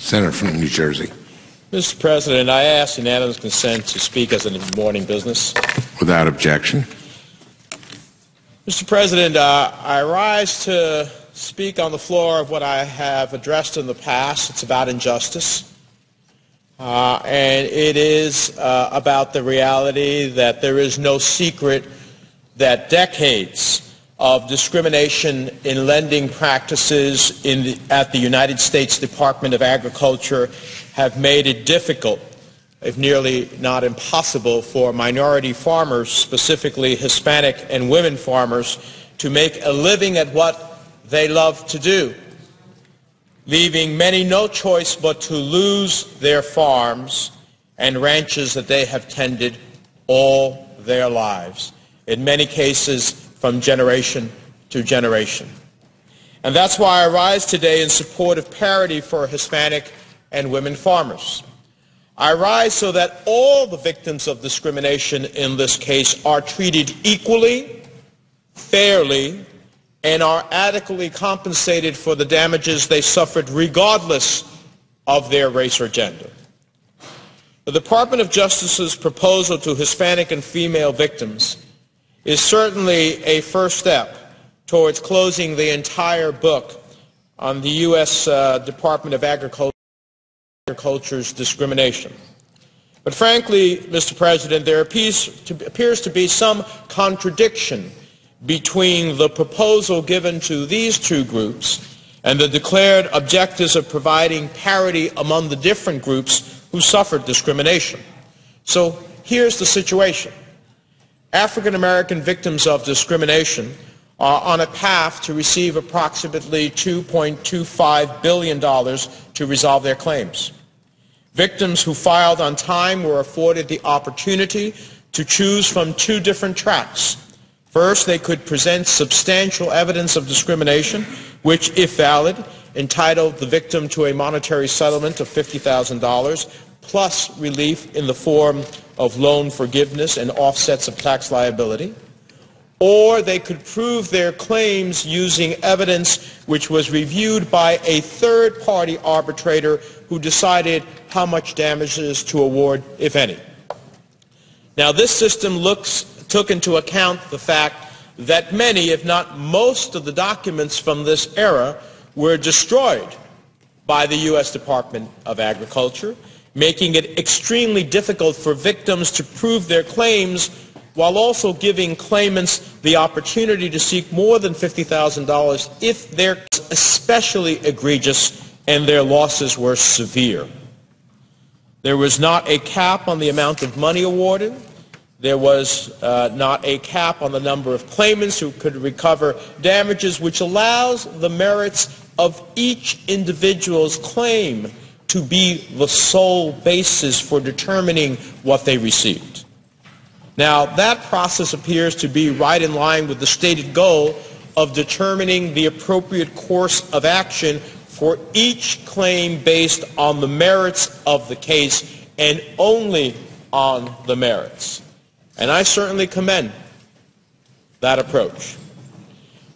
Senator from New Jersey. Mr. President, I ask unanimous consent to speak as a morning business. Without objection. Mr. President, I rise to speak on the floor of what I have addressed in the past. It's about injustice. And it is about the reality that there is no secret that decades of discrimination in lending practices at the United States Department of Agriculture have made it difficult, if nearly not impossible, for minority farmers, specifically Hispanic and women farmers, to make a living at what they love to do, leaving many no choice but to lose their farms and ranches that they have tended all their lives, in many cases from generation to generation. And that's why I rise today in support of parity for Hispanic and women farmers. I rise so that all the victims of discrimination in this case are treated equally, fairly, and are adequately compensated for the damages they suffered regardless of their race or gender. The Department of Justice's proposal to Hispanic and female victims is certainly a first step towards closing the entire book on the U.S. Department of Agriculture's discrimination. But frankly, Mr. President, there appears to be some contradiction between the proposal given to these two groups and the declared objectives of providing parity among the different groups who suffered discrimination. So here's the situation. African American victims of discrimination are on a path to receive approximately $2.25 billion to resolve their claims. Victims who filed on time were afforded the opportunity to choose from two different tracks. First, they could present substantial evidence of discrimination, which, if valid, entitled the victim to a monetary settlement of $50,000 plus relief in the form of loan forgiveness and offsets of tax liability. Or they could prove their claims using evidence which was reviewed by a third-party arbitrator who decided how much damages to award, if any. Now, this system took into account the fact that many, if not most, of the documents from this era were destroyed by the U.S. Department of Agriculture, making it extremely difficult for victims to prove their claims while also giving claimants the opportunity to seek more than $50,000 if they're especially egregious and their losses were severe. There was not a cap on the amount of money awarded. There was not a cap on the number of claimants who could recover damages, which allows the merits of each individual's claim to be the sole basis for determining what they received. Now, that process appears to be right in line with the stated goal of determining the appropriate course of action for each claim based on the merits of the case and only on the merits. And I certainly commend that approach.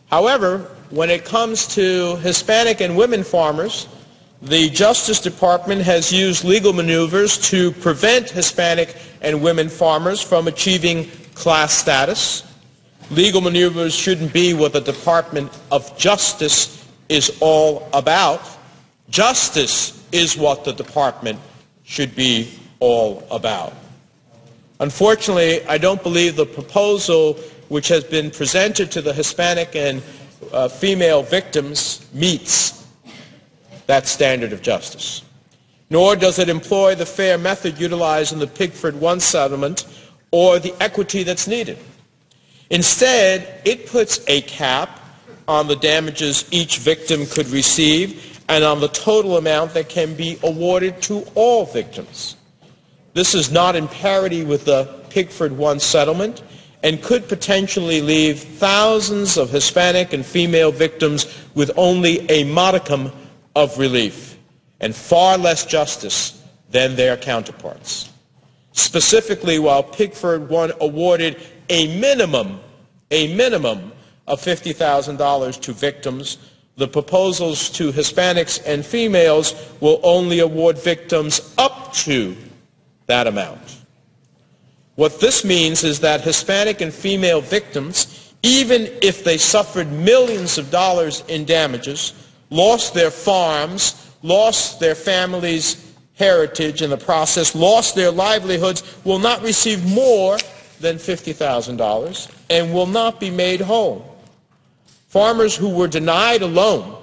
However, when it comes to Hispanic and women farmers, the Justice Department has used legal maneuvers to prevent Hispanic and women farmers from achieving class status. Legal maneuvers shouldn't be what the Department of Justice is all about. Justice is what the department should be all about. Unfortunately, I don't believe the proposal which has been presented to the Hispanic and female victims meets that standard of justice. Nor does it employ the fair method utilized in the Pigford I settlement or the equity that's needed. Instead, it puts a cap on the damages each victim could receive and on the total amount that can be awarded to all victims. This is not in parity with the Pigford I settlement and could potentially leave thousands of Hispanic and female victims with only a modicum of relief and far less justice than their counterparts. Specifically, while Pigford I awarded a minimum of $50,000 to victims, the proposals to Hispanics and females will only award victims up to that amount. What this means is that Hispanic and female victims, even if they suffered millions of dollars in damages, lost their farms, lost their families' heritage in the process, lost their livelihoods, will not receive more than $50,000 and will not be made whole. Farmers who were denied a loan,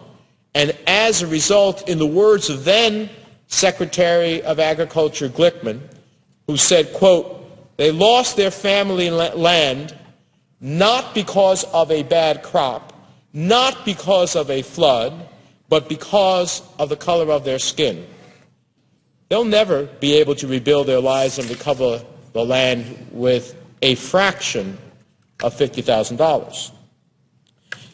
and as a result, in the words of then Secretary of Agriculture Glickman, who said, quote, they lost their family land not because of a bad crop, not because of a flood, but because of the color of their skin. They'll never be able to rebuild their lives and recover the land with a fraction of $50,000.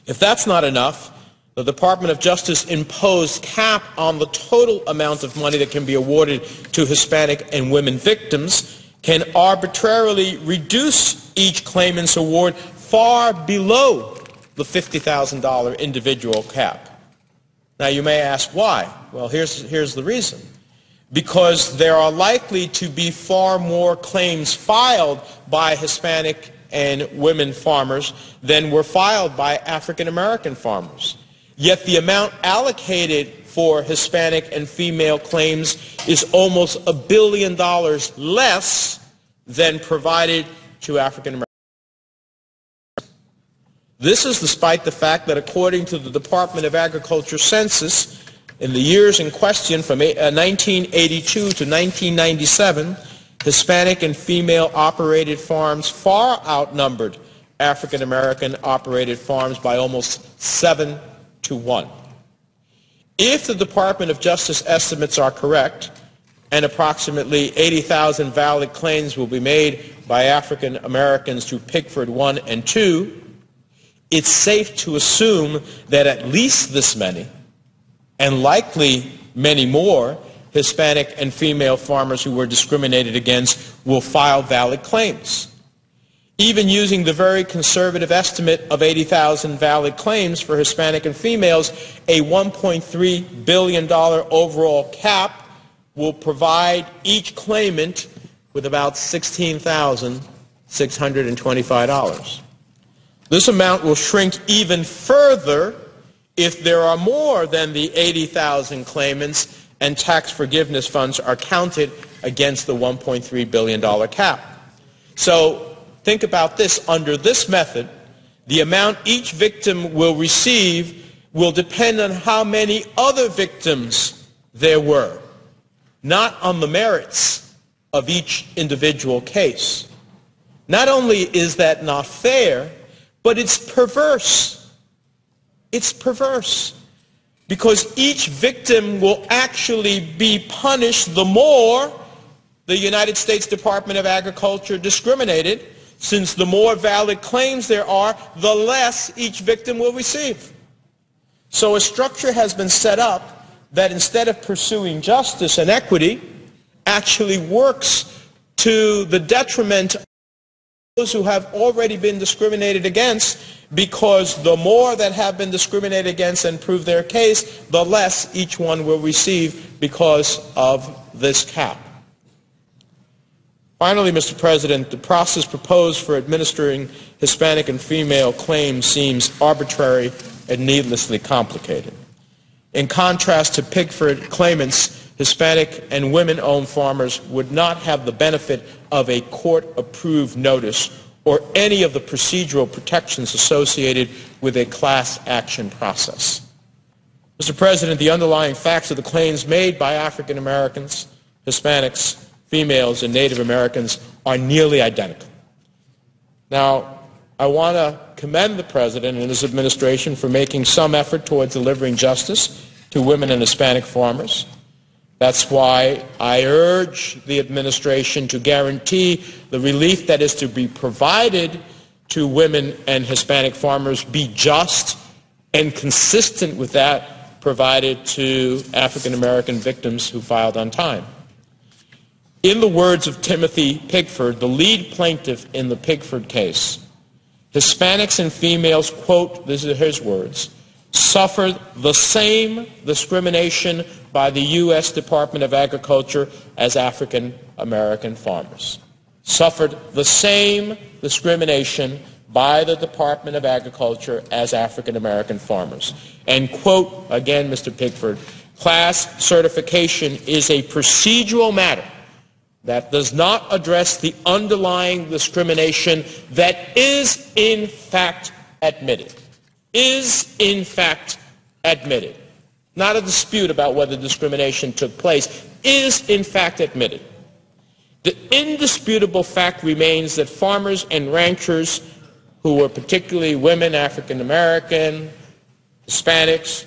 If that's not enough, the Department of Justice imposed cap on the total amount of money that can be awarded to Hispanic and women victims, can arbitrarily reduce each claimant's award far below the $50,000 individual cap. Now you may ask why. Well, here's the reason. Because there are likely to be far more claims filed by Hispanic and women farmers than were filed by African American farmers. Yet the amount allocated for Hispanic and female claims is almost $1 billion less than provided to African Americans. This is despite the fact that according to the Department of Agriculture census, in the years in question from 1982 to 1997, Hispanic and female operated farms far outnumbered African American operated farms by almost 7 to 1. If the Department of Justice estimates are correct, and approximately 80,000 valid claims will be made by African Americans to Pickford 1 and 2, it's safe to assume that at least this many, and likely many more, Hispanic and female farmers who were discriminated against will file valid claims. Even using the very conservative estimate of 80,000 valid claims for Hispanic and females, a $1.3 billion overall cap will provide each claimant with about $16,625. This amount will shrink even further if there are more than the 80,000 claimants and tax forgiveness funds are counted against the $1.3 billion cap. So think about this. Under this method, the amount each victim will receive will depend on how many other victims there were, not on the merits of each individual case. Not only is that not fair, but it's perverse. It's perverse because each victim will actually be punished the more the United States Department of Agriculture discriminated, since the more valid claims there are, the less each victim will receive. So a structure has been set up that instead of pursuing justice and equity, actually works to the detriment of those who have already been discriminated against, because the more that have been discriminated against and prove their case, the less each one will receive because of this cap. Finally, Mr. President, the process proposed for administering Hispanic and female claims seems arbitrary and needlessly complicated. In contrast to Pickford claimants, Hispanic and women-owned farmers would not have the benefit of a court-approved notice or any of the procedural protections associated with a class action process. Mr. President, the underlying facts of the claims made by African Americans, Hispanics, females, and Native Americans are nearly identical. Now, I want to commend the President and his administration for making some effort towards delivering justice to women and Hispanic farmers. That's why I urge the administration to guarantee the relief that is to be provided to women and Hispanic farmers be just and consistent with that provided to African American victims who filed on time. In the words of Timothy Pickford, the lead plaintiff in the Pickford case, Hispanics and females, quote, this are his words, suffered the same discrimination by the U.S. Department of Agriculture as African American farmers. Suffered the same discrimination by the Department of Agriculture as African American farmers. And quote, again, Mr. Pickford, class certification is a procedural matter that does not address the underlying discrimination that is in fact admitted. Is in fact admitted. Not a dispute about whether discrimination took place, is in fact admitted. The indisputable fact remains that farmers and ranchers who were particularly women, African American, Hispanics,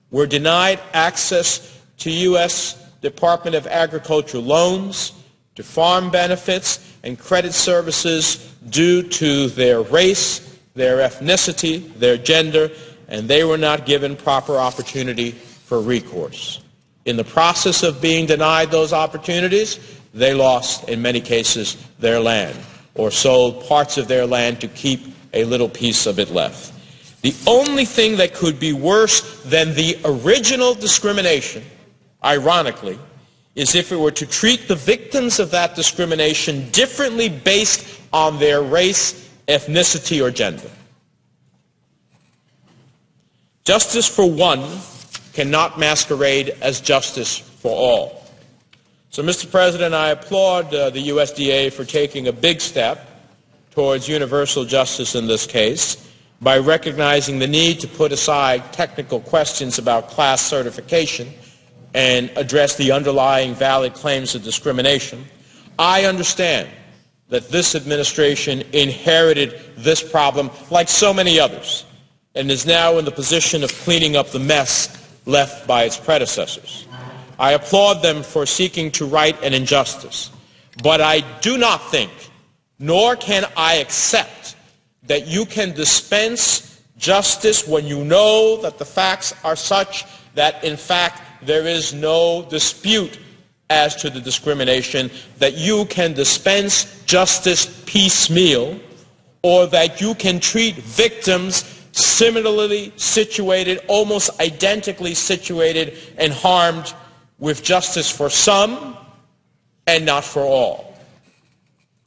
were denied access to U.S. Department of Agriculture loans, to farm benefits and credit services due to their race, their ethnicity, their gender, and they were not given proper opportunity for recourse. In the process of being denied those opportunities, they lost, in many cases, their land, or sold parts of their land to keep a little piece of it left. The only thing that could be worse than the original discrimination, ironically, is if it were to treat the victims of that discrimination differently based on their race, ethnicity, or gender. Justice for one cannot masquerade as justice for all. So, Mr. President, I applaud the USDA for taking a big step towards universal justice in this case by recognizing the need to put aside technical questions about class certification and address the underlying valid claims of discrimination. I understand that this administration inherited this problem like so many others and is now in the position of cleaning up the mess left by its predecessors. I applaud them for seeking to right an injustice, but I do not think, nor can I accept, that you can dispense justice when you know that the facts are such that, in fact, there is no dispute as to the discrimination, that you can dispense justice piecemeal, or that you can treat victims similarly situated, almost identically situated and harmed with justice for some and not for all.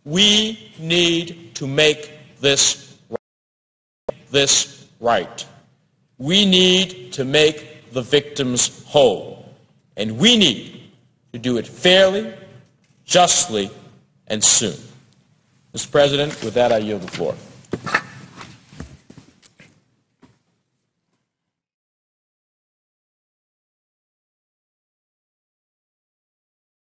We need to make this right. We need to make the victims whole. And we need to do it fairly, justly, and soon. Mr. President, with that I yield the floor.